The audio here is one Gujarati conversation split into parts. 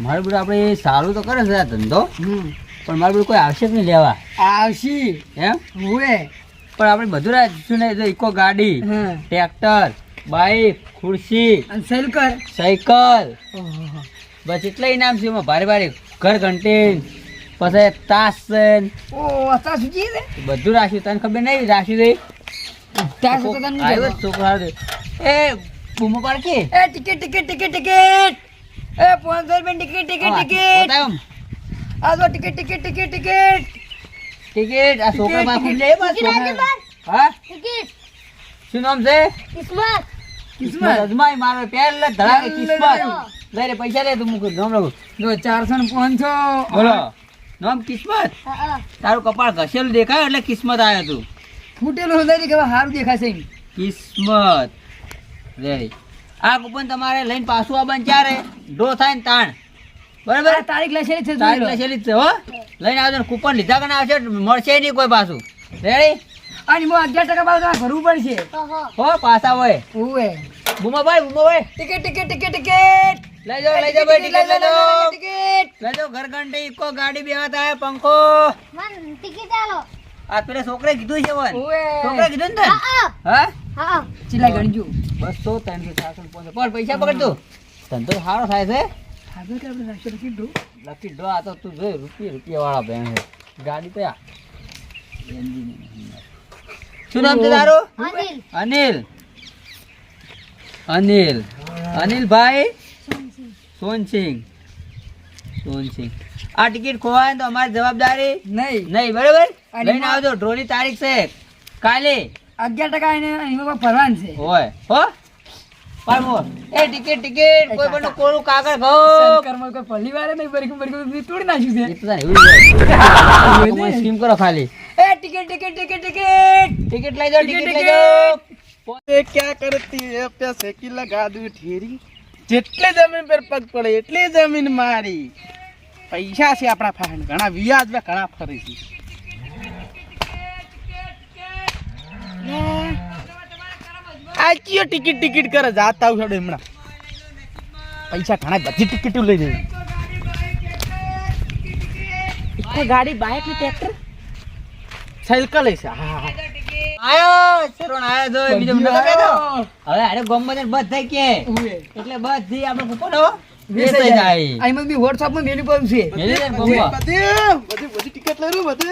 મારે બધું આપણે સારું તો કરે છે આ ધંધો, પણ મારે બધું કોઈ આવશે જ નહીં લેવા. આવશી એમ હુએ પણ આપણે બધું રાખીશું ને, ઇકો ગાડી, ટ્રેક્ટર, બાઈક, ખુરશી અને સાયકલ સાયકલ, બસ એટલા ઇનામ છે એમાં. ભારે ભારે ઘર ઘંટી, પછી તાસ છે ને ઓ અતા સુજી છે બધું રાખ્યું. તને ખબર નહીં રાખ્યું છે? તાસ તો તને આવ્યો જ છોકરો આવ્યો. એ બૂમો પાડ કે એ ટિકિટ ટિકિટ ટિકિટ ટિકિટ એ 500 રૂપિયા ટિકિટ ટિકિટ ટિકિટ આ તો ticket ticket ticket ticket ticket આ છોકરા માં ખુદ લે બસ. હા શું નામ છે? કિસ્મત અજમાઈ મારો પહેલા ધડાકે કિસ્મત. લે રે પૈસા લે તું મૂકી નામ લખું. જો 400 ને 500 બોલો નામ કિસ્મત. તારું કપાળ ઘસેલું દેખાય એટલે કિસ્મત આવ્યો તું. ફૂટેલું હૃદય કે સારું દેખાશે કિસ્મત રેડી. આ કૂપન તમારે લઈને પાછું આવવાનું ક્યારે ડ્રો થાય ને તાણ, બરાબર? તારીખ લખેલી છે તારીખ લખેલી જ છે હો. લઈને આવજો. કૂપન લીધા કે ના આવશે મળશે નહીં કોઈ પાછું. રેડી? અને મો 11% ભાવ તમારે ભરવું પડશે હો પાછા હોય. ઓએ બુમાભાઈ બુમાભાઈ ટિકિટ ટિકિટ ટિકિટ ટિકિટ લઈ જાઓ ભાઈ ટિકિટ લઈ જાઓ. ટિકિટ લઈ જાઓ ઘર ઘંટી ઇકો ગાડી બેવા થાય પંખો. આ પેલા છોકરે કીધું છે વન. ઓએ છોકરે કીધું ને તને? હા ચિલ્લા ગણજો 200 300 400 500 પણ પૈસા પકડજો. ધંધો સારો થાય છે. આગળ કે આપણે રાષ્ટ્ર લખી દો લકી ડ્રો આ તો તું જોઈ રૂપિયા વાળા બેન છે. ગાડી તો શું નામ છે તારું? અનિલ. અનિલ અનિલભાઈ સોનસિંહ. સોનસિંહ આ ટિકિટ ખોવાય ને તો અમારી જવાબદારી નહીં નહીં, બરાબર? લઈને આવજો. ડ્રોની તારીખ છે કાલે. 11% એને એમાં ભરવાનું છે હોય હો પાડમો. એ ટિકિટ ટિકિટ કોઈ પણ કોરું કાગળ ઘો. સરકારમાં કોઈ પહેલી વાર નહીં બરી તોડી નાખ્યું છે એ તો તારે એવું જ હોય. સ્કીમ કરો ખાલી. એ ticket ticket ticket ticket ticket લઈ જાઓ. ટિકિટ લઈ જાઓ. ये क्या करती है पैसे की लगा दूं ठेरी જેટલી જમીન પર પગ પડે એટલી જમીન મારી પૈસા છે આપણા પાસે ઘણા વ્યાજ માં ઘણા ફરી છે આ કયો ટિકિટ ટિકિટ કરે જાતા હું હમણાં પૈસા ઘણા બધી ટિકિટો લઈ જઈ ઇકો ગાડી બાઇક ને ટ્રેક્ટર સાયકલ છે હા હા આયો શેરોન આયો જો બીજો નતો કહેતો. હવે આરે ગોમમાં જઈને બધા કે એટલે બધી આપણે કૂપન હો વેચાઈ જાય. આઈમાં બી WhatsApp માં મેલી પડ્યું છે મેલી જાય ગોમમાં. બધી ટિકિટ લઈ રહ્યું બધે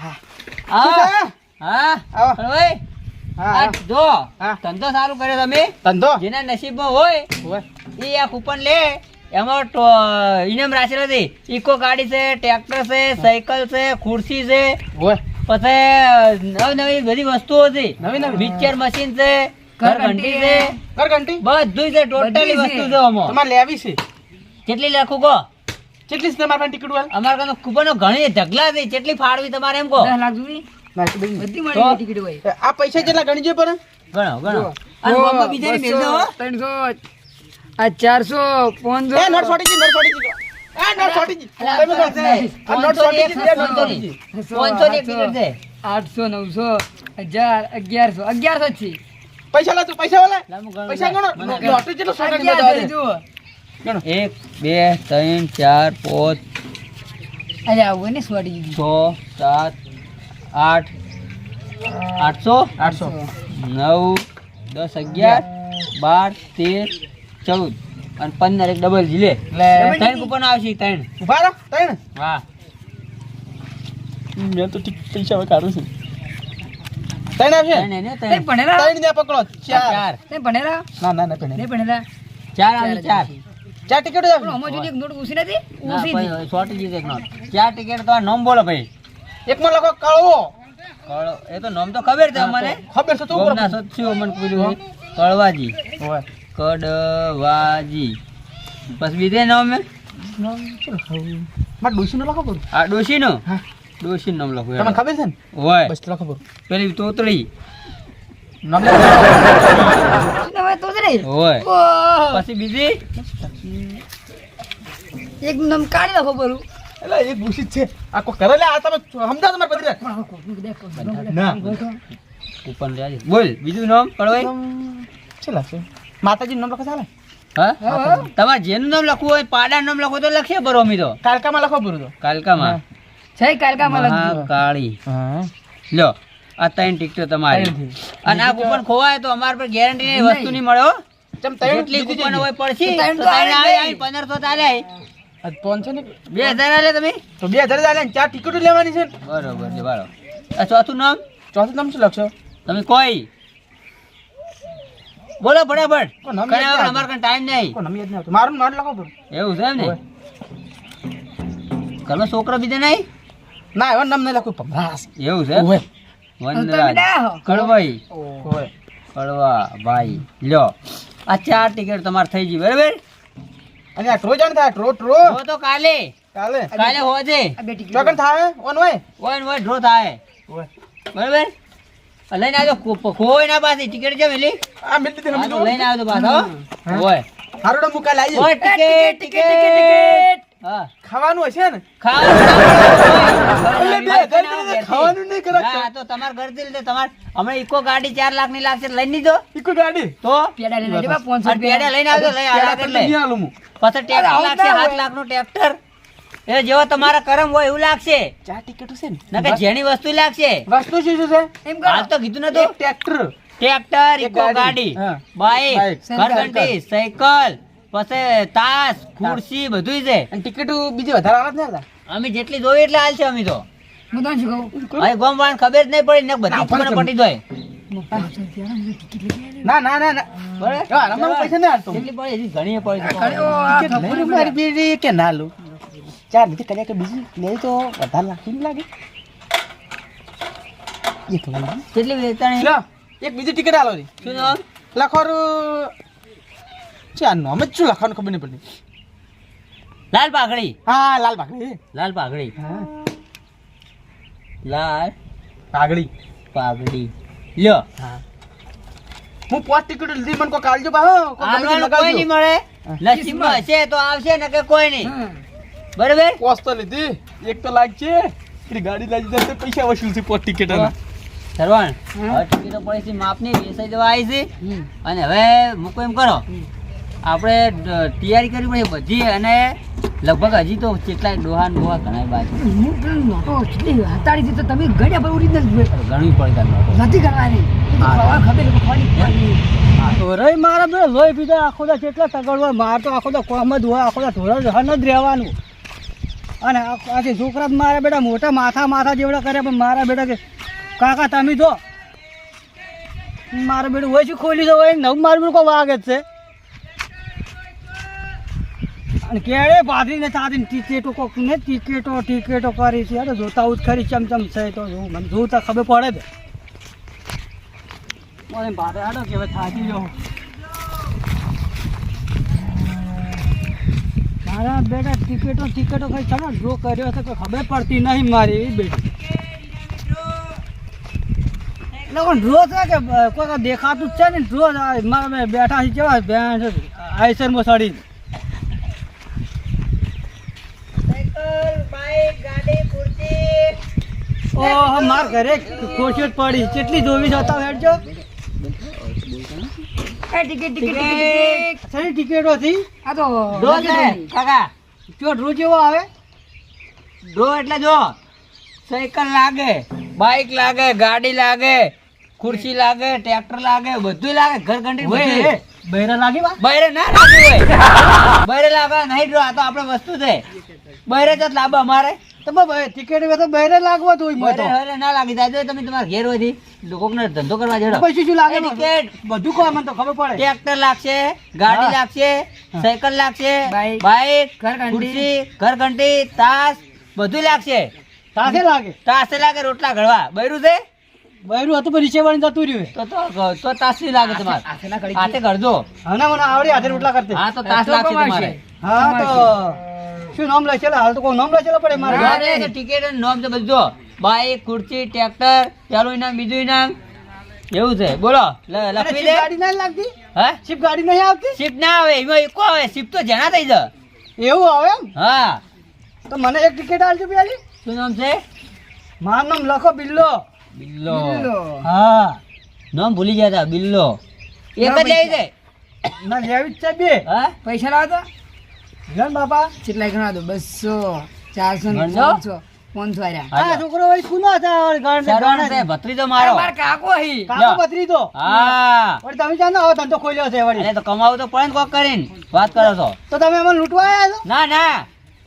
હા હા આવો. પણ ઓય હા આ જો હા. ધંધો સારું કરે તમે. ધંધો જેના નસીબમાં હોય હોય એ આ કૂપન લે. એમાં ઇનામ રાખેલો છે. ઇકો ગાડી છે, ટ્રેક્ટર છે, સાયકલ છે, ખુરશી છે, હોય પછી નવી બધી વસ્તુઓ છે. નવી નવી મિક્સર મશીન છે, ઘર ઘંટી છે, ઘર ઘંટી બધું છે. ટોટલી બધી છે. વસ્તુ છે આમાં. તમારે લેવી છે કેટલી લખું કહો? કેટલી છે તમારા પાસે ટિકિટ વાળ અમારે કાનો કૂપનો ઘણી ઢગલા છે. કેટલી ફાળવી તમારે એમ કહો? 10 લાખ સુધી બધી મળી ગઈ ટિકિટ હોય આ પૈસા કેટલા ગણજો પર ગણો ગણો. અને ગોમમાં બીજાની મેલ દો હો. 300 આ 400 500 એ નોટ છોડી જી નોટ છોડી જી એ નોટ છોડી જી તમે કહો આ નોટ છોડી જી બે નોટ છોડી જી 500 ની ટિકિટ છે. 800 900 1000 1100 છે પૈસા લા તું પૈસા વાલા લાંબુ ગણો. પૈસા ગણો મને લોટરી જેટલો સોના 1100 જુઓ ગણો 1 2 3 4 5 અરે આવું ને સ્વાડી દીધી 6 7 8 800 800 9 10 11 12 13 14 અને 15 એક ડબલ જી લે. લે ત્રણ કૂપન આવશે. ત્રણ. ઉભા રહો તૈણ હા મેં તો ટિકિટ પૈસા હવે કાઢું છું તૈણ આવશે ત્રણ એને તે ત્રણ. ભણેલા તૈણ ને પકડો ચાર ચાર તે ભણેલા ના ના ના તૈણ ને ભણેલા ચાર આવી ચાર. ચાર ટિકિટ પણ આવશે આમાં જોડી એક નોટ ઉસી નથી ના, ઉસી હતી ભાઈ, શોર્ટ જીત એક નોટ. ચાર ટિકિટ તો આ નામ બોલો ભાઈ. એકમાં લખો કળવો કળો એ તો નામ તો ખબર છે અમને. ખબર છે તું ગોમના સત્યો મને પેલું કળવાજી. હોય કડવાજી. બસ બીજે નામ હે? માર ડોશીનો લખો પડું આ ડોશીનું? હા. ડોશીનું નામ લખું તમને યાર. ખબર છે ને હોય બસ લખો પડું પેલી તોતળી. નામ તમે તો જ રહી હોય ઓહ પછી બીજી એક નામ કાઢી નાખો બરું એટલે એક ભૂસી જ છે આ કો કરે લે આ તમે સમજા તમારે બધી રાત. પણ કોનું દેખો ના. કૂપન લે બોલ બીજું નામ કળવાઈ. છે લાગશે માતાજીનું નામ લખો ચાલે હા હા. તમારે જેનું નામ લખવું હોય પાડાનું નામ લખવું હોય તો લખીએ બરો અમે તો કાલકામાં લખો પૂરું તો કાલકામાં છે કાલકામાં લખજો મહાકાળી હા લો આ 3 ટિકટો તમારી ત્રણ. અને આ કૂપન ખોવાય તો અમાર પર ગેરંટી ની વસ્તુ નહીં મળે હો ચમ તૈણ જેટલી કૂપન હોય પડશે તો ત્રણ તો તો ત્રણ આવે આવી જ 1500 ચાલે આજ ફોન છે ને 2000 આલે તમે તો 2000 ચાલે ને 4 ટિકિટો લેવાની છે ને. બરોબર છે બરોબર આ ચોથું નામ ચોથું નામ શું લખશો તમે કોઈ બોલો ફટાફટ કોઈ નામ કયા યાદ વગર અમારે કઈ ટાઈમ નહીં કોઈ નામ યાદ નહીં આવતું. મારું લખો પૂરું. એવું છે એમ ને હોય. ઘરમાં છોકરા બીજા નહીં ના એવા નામ નહીં લખું ભમરાસ. એવું છે હોય. વનરાજ તમે ના હો. કડવાઈ હોય. કડવા ભાઈ લ્યો આ 4 ટિકિટ તમારે થઈ ગઈ બરાબર અને આ ટ્રો જાણ થાય ટ્રો તો તો કાલે કાલે હોજે આ બે ટિકિટ ચોકન થાય ઓન હોય ઓય ડ્રો થાય હોય. બરાબર આ લઈને આવજો કોઈ ના પાસે ટિકિટ છે મેલી આ મિલ દીધી આ હમ તો લઈને આવજો પાછો હા. ઓય હારું તો મુકા લાવી ઓય ટિકિટ ટિકિટ હા ખાવાનું હશે ને ખાવાનું ખાવાનું નહીં કરાતા ના તો તમાર ઘર થી લીધે તમાર હમણાં ઇકો ગાડી 4 લાખ ની લાગશે લઈને નીજો ઈકો ગાડી તો પેડા લઈ લેજો બા 500 અને પેડા લઈને આવજો લઈ પેલા આગળ તો લે નહીં આલું હું. પછી ટ્રેક્ટર લાગશે 7 લાખ નું ટ્રેક્ટર એ જેવો તમારા કરમ હોય એવું લાગશે 4 ટિકિટો છે ને નકર જેની વસ્તુ લાગશે વસ્તુ શું શું છે એમ કરો હાલ તો કીધું નતું એક ટ્રેક્ટર ટ્રેક્ટર એક ઇકો ગાડી. ગાડી હા. Bike bike. ઘરઘંટી સાયકલ પછી તાસ ખુરશી બધુંય છે અને ટિકિટો બીજી વધારે આવે જ ને અમે જેટલી જોઈએ એટલે હાલ છે અમે તો હું તમને શું કહું અહીં ગોમ વાળાને ખબર જ નહીં પડી ને બધી ના, ખબર પણ પટી જાય હું 500 રૂપિયા આલું, ટિકિટ લઈ આવ્યો. ના ના ના ના બરાબર? એવા આરામમાં પૈસા નહીં હાલતો જેટલી પડી હજી ઘણી પડી છે. અરે ઓ આ ટિકિટ લઈને મારી બેટી કે ના લો 4 લીધી કદાચ કે બીજી લે તો વધારે લાગી નહીં લાગે એક લઈ કેટલી વેચાણી લો એક બીજી ટિકિટ આલો રી શું નામ લખોરું છે આ નામ જ શું લખવાનું ખબર નહીં પડતી લાલ પાઘડી હા લાલ પાઘડી લાલ પાઘડી હા લાલ પાઘડી પાઘડી લ્યો હા હું 5 ટિકિટ લીધી મને કોઈ કાલજો બા હો આલવાનું કોઈ નહીં મળે નસીબમાં હશે તો આવશે ને કે કોઈ નહીં હા. બરાબર પોસ્ટ તો લીધી એક તો લાગશે પેલી ગાડી લાગી જાય તો પૈસા વસૂલ છે 5 ટિકિટ સરવણ હવે ટિકિટો પડી છે માપની વેચાઈ જવા આવી છે હમ. અને હવે મૂકો એમ કરો આપણે તૈયારી કરવી પડે બધી અને લગભગ હજી તો કેટલાય ડોહા ડોહા ઘણા બાકી હું પેલું નહોતો, કેટલી હતાળી હતી તો તમે ગળ્યા પર original જોઈ. ઘણું પડે તમને નથી કરવાની. એ તો ખવા ખબર છે, ખવાની. ઢોરાઈ મારા બે લોહી પીધા આખો દા કેટલા તગડવા માર તો આખો દા કોમ જ હોય આખો દા ઢોરા જહન જ રહેવાનું અને આખી છોકરા મારા બેટા મોટા માથા જેવડા કરે પણ મારા બેટા કે કાકા તમે જો મારા બેટું હોય છે ખોલી દો હોય નવ મારું બેટું કોઈ વાગે જ છે અને કેળે પાથરીને તારીને ટિકિટો કોક ને ટિકિટો કરી છે અરે જોતા આવું જ ખરી ચમચમ છે તો જોઉં મને જોતા ખબર પડે છે મને ભારે હાડો કે હવે થાકી ગયો મારા બેટા ટિકિટો કઈ તમે જો કર્યો છે કોઈ ખબર પડતી નહીં મારી એવી બેટી એટલે કોઈ ડ્રો છે કે કોઈ દેખાતું જ છે ને ડ્રો મારા બેઠા છે કેવા બેન છે આઈસરમાં સડી ઓહો માર ઘરે ખુરશીઓ જ પડી કેટલી જોવી જતા હેડજો એ ટિકિટ. સરી ટિકિટો હતી આ તો ડો છે કાકા જો ડ્રો જેવો આવે ડો એટલે જો સાયકલ લાગે બાઈક લાગે ગાડી લાગે ખુરશી લાગે ટ્રેક્ટર લાગે બધું લાગે ઘર ઘંટી બધું બૈરા લાગી બા બૈરે ના લાગ્યું હોય બૈરે લાગે નહીં ડ્રો આ તો આપણે વસ્તુ છે બૈરે જ લાભ અમારે તો ટિકિટ તો બૈરે લાગવા તો બૈરે હવે ના લાગી જાય તો તમે તમારા ઘેર હોયથી લોકોને ધંધો કરવા જેડો પછી શું લાગે ટિકિટ બધું કહો મને તો ખબર પડે ટ્રેક્ટર લાગશે ગાડી હા. લાગશે સાયકલ લાગશે બાઈક, બાઈક ઘરઘંટી. ખુરશી ઘરઘંટી તાસ બધું લાગશે તાસે લાગે તાસે લાગે રોટલા ઘડવા બૈરું છે બૈરું હતું પણ નીચે વળી જતું રહ્યું તો તાસ નહીં લાગે તમારે હાથે ના કરી હાથે ઘડજો હા મને આવડી હાથે રોટલા કરતે હા તો તાસ તો લાગશે કમાશે. તમારે હા તો શું નામ લખેલા હાલ તો કોઈ નામ લખેલા પડે મારે અરે ટિકિટ અને નોમ છે બધું બાઈક ખુરશી ટ્રેક્ટર પેલું ઇનામ બીજું ઇનામ એવું છે બોલો અરે લખી શિપ દે ગાડી નહીં લાગતી હા શિપ ગાડી નહીં આવતી શિપ ના આવે એમાં ઇકો આવે શિપ તો જેના થઈ જાય એવું આવે એમ હા તો મને એક ટિકિટ આલજો પેલી શું નામ છે મારું નામ લખો બિલ્લો બિલ્લો હા નામ ભૂલી ગયા તા બિલ્લો એક જ લઈ જાય ના લેવી જ છે બે. હા પૈસા લાવો તો લે ને બાપા. કેટલા ગણા દો 200 400 ગણજો. 500 500 આર્યા આ છોકરો વળી કુનો છે? શરણ છે ભત્રીજો મારો મારા કાકો હી કાકો ભત્રીજો. હા વળી તમે જાણો આવો ધંધો ખોલ્યો છે વળી. એટલે તો કમાવું તો પડે ને કોક કરીને વાત કરો છો તો તમે અમને લૂંટવા આવ્યા છો? ના ના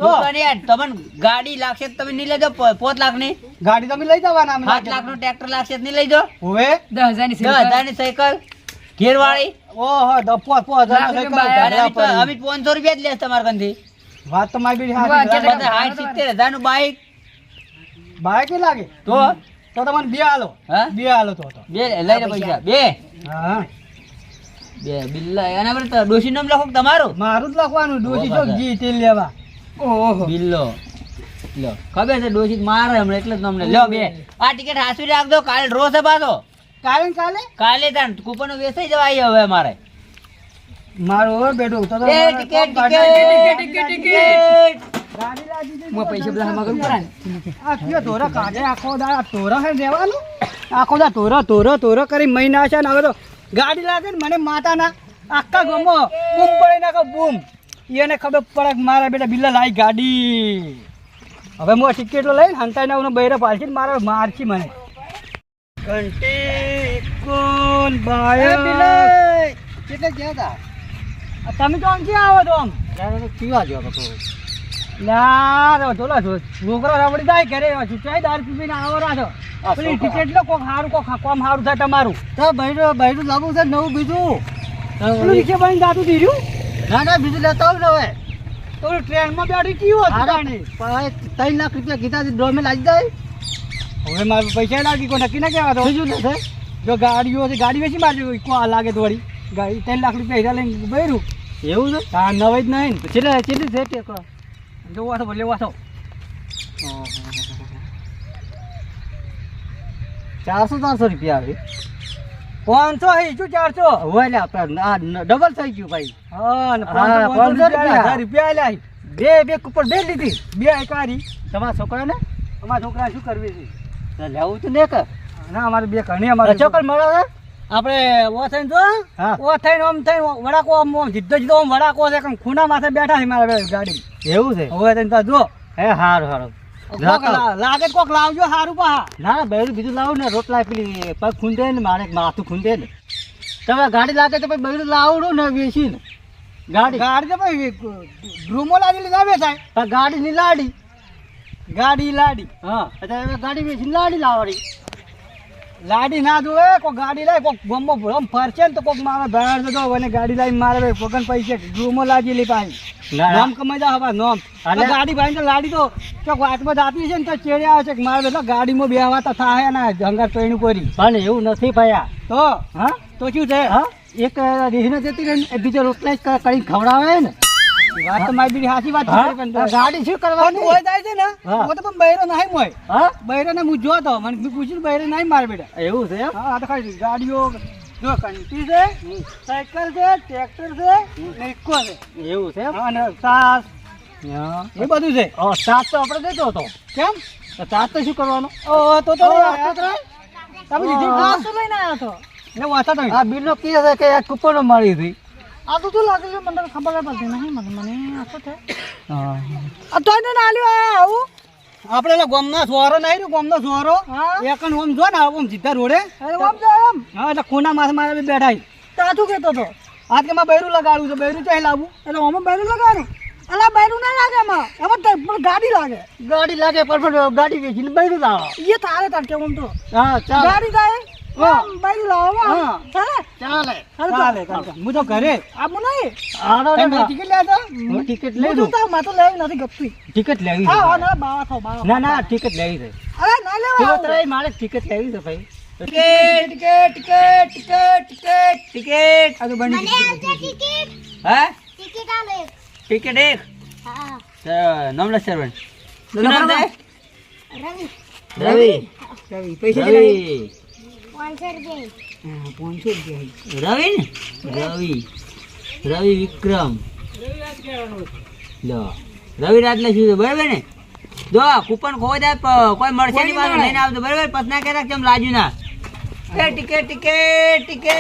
તો? લૂંટવાની યાર, તમને ગાડી લાગશે તો તમે નહીં લેજો 5 લાખની ગાડી તમે લઈ જવાના અમને. 7 લાખનું ટ્રેક્ટર લાગશે તો નહીં લઈ જો હોવે. 10,000 ની 10,000 ની સાયકલ ઘેરવાળી ઓહો દપો પો લાખ રૂપિયા અરે અમે 500 રૂપિયા જ લેશ તમારા કંથી વાત તો મારી બેટી વાહ, સાચી. કેટલા- બધા 60-70 હજારનું બાઈક બાઈક કે લાગે તો તો તમને બે હાલો. હા બે હાલો તો. બે લઈ લે પૈસા બે હા બિલ્લા એના પર તો ડોશી નામ લખો કે તમારું મારું જ લખવાનું ડોસી ઓહો, જો બધા. ઘી તેલ લેવા. ઓહો બિલ્લો લ્યો ખબર છે ડોશી મારે હમણાં એટલે જ તમને લ્યો બે આ ટિકિટ હાસવી રાખજો કાલે ડ્રો છે પાછો કાલે ને કાલે કાલે તાર કૂપનો વેચાઈ જવાય હવે અમારે મારું હવે બેઠું તો એ ટિકિટ ગાડી લાગી છે. હું પૈસા બધા હમા કરું પરા ને આ કયો તોરા કાઢે આખો દાડા તોરા હે દેવાનું આખો દા તોરો કરી મહિના છે ને હવે તો ગાડી લાગે ને મને માતા ના આખા ગમો બૂમ પડી નાખો બૂમ એને ખબર પડે કે મારા બેટા બિલ્લા લાઈ ગાડી હવે હું ટિકિટ લઈને હંતાઈ ના બૈરા પાલથી ને મારા મારછી મને ઘંટી કોણ બાય કેટલે ગયા તા તમે તો આમ ક્યાં આવો તો આમ પીવા જો ના રે તોલા છોકરા રબડી જાય ઘરે ચૂચાઈ દારૂ પીને આવો રાજો પેલી ટિકિટ લો કોક હારું કોક કોમ હારું થાય તમારું તો બૈરું લાવવું છે નવું બીજું પેલું રીક્ષા બની જાતું ધીર્યું ના ના બીજું લેતા આવ ને હવે તો ટ્રેનમાં બેઠી કયું હતું 3 લાખ રૂપિયા કીધા ડ્રોમે લાગી જાય હવે મારે પૈસા લાગી કોઈ નક્કી ના કહેવા તો બીજું નથી જો ગાડીઓ છે ગાડી વેચી મારજો કોઈ લાગે તો વળી ગાડી 3 લાખ રૂપિયા હીરા લઈને બૈરું એવું છે હા નવાઈ જ નહીં કેટલી છે ટેકો જો વાસો ભલે વાસો 400 રૂપિયા આવે 500 હે શું 400 હવે લે આપણે ડબલ થઈ ગયું ભાઈ હા ને 500 રૂપિયા આલ્યા બે કુપર બે લીધી બે એકારી તમારા છોકરાને અમારા છોકરા શું કરવી છે લેવું તો ને કે ના અમારે બે ઘણી અમારે ચોકલ મળે છે આપણે ઓ થઈને તો ઓ થઈને આમ થઈને વડાકો આમ જીદ્દો જીદ્દો આમ વડાકો છે કે ખૂણા માથે બેઠા છે મારા ગાડી એવું છે હવે થઈને તો જો હે હારું હારું લાગે કોક લાવજો હારું પા ના ના બૈરું બીજું લાવું ને રોટલા પેલી પગ ખૂંદે ને મારે માથું ખૂંદે ને તમે ગાડી લાગે તો પછી બૈરું લાવડું ને વેચી ને ગાડી તો ભાઈ ડ્રૂમો લાગેલી લાવે થાય ગાડી ની લાડી હા એટલે ગાડી વેચી લાડી લાવડી લાડી ના જોવે કોઈ ગાડી લાય કોક ગમો ભરમ ફરશે ને તો કોક મારે બહાર જતો અને ગાડી લાવી મારે પગન પૈસે ડ્રૂમો લાગેલી પાછી નામ કમાઈ જા હવે નામ અને ગાડી ભાઈ તો લાડી તો ચોક વાતમાં જાતી છે ને તો ચેડે આવે છે કે મારે એટલે ગાડીમાં બેહવા તો થાય ને જંગર પૈણું કરી પણ એવું નથી ભયા તો હા તો શું છે હા એક રીહને જતી રહી ને બીજો રોટલા જ કરીને ખવડાવે ને વાત તો મારી બીડી સાચી વાત છે પણ ગાડી શું કરવાની હોય જાય છે ને હું તો પણ બૈરો નહીં મોય હા બૈરો ને હું જોતો મને પૂછ્યું બૈરો નહીં મારે બેટા એવું છે હા તો ખાલી ગાડીઓ જો કંટી છે સાયકલ છે ટ્રેક્ટર છે ને ઇકો છે એવું છે હા અને સાસ એ બધું છે સાસ તો આપણે દેતો હતો કેમ સાસ તો શું કરવાનો તો તમે લીધી સાસ તો લઈને આવ્યા છો ને વાંચા તમે આ બિલનો કી છે કે આ કૂપનો મળી હતી આ તો શું લાગે છે મને ખબર પડતી નહીં મને આ તો છે આ તો એને નાલ્યો આવું આપણે એટલે ગોમના સોરો નહીં રહ્યો ગોમનો સોરો એકન ઓમ જો ને ઓમ સીધા રોડે ઓમ જો એમ હા એટલે ખૂના માથે મારે બી બેઠા તાતું કેતો તો આજ કે માં બૈરું લગાડવું છે બૈરું ચાહી લાવવું એટલે ઓમાં બૈરું લગાડું અલા બૈરું ના લાગે એમાં ગાડી લાગે પણ ગાડી વેચીને બૈરું લાવો એ તારે તાર કેવું તો હા ચાલ ગાડી જાય બૈરું લાવો હા ચાલે હું તો ઘરે આવું નહીં ટિકિટ લેતો ટિકિટ લઈ દઉં માં તો લેવી નથી ગપતી ટિકિટ લેવી હા ના બાવા થો બાવા ના ટિકિટ લેવી છે અરે ના લેવા મારે ટિકિટ લેવી છે ભાઈ ટિકિટ આ તો બની હા ટિકિટ આલે ટિકિટ એક હા નામ લખ સર્વન્ટ રવિ રવિ પૈસા રવિ 500 રૂપિયા 500 રવિ ને રવિ વિક્રમ લો રવિ રાત લખ્યું છે બરાબર ને જો કૂપન ખોઈ જાય કોઈ મળશે નહીં પાછું લઈને આવજો બરાબર પછી ના કહેતા કેમ લાજુ ના ટિકિટ ટિકિટ ટિકિટ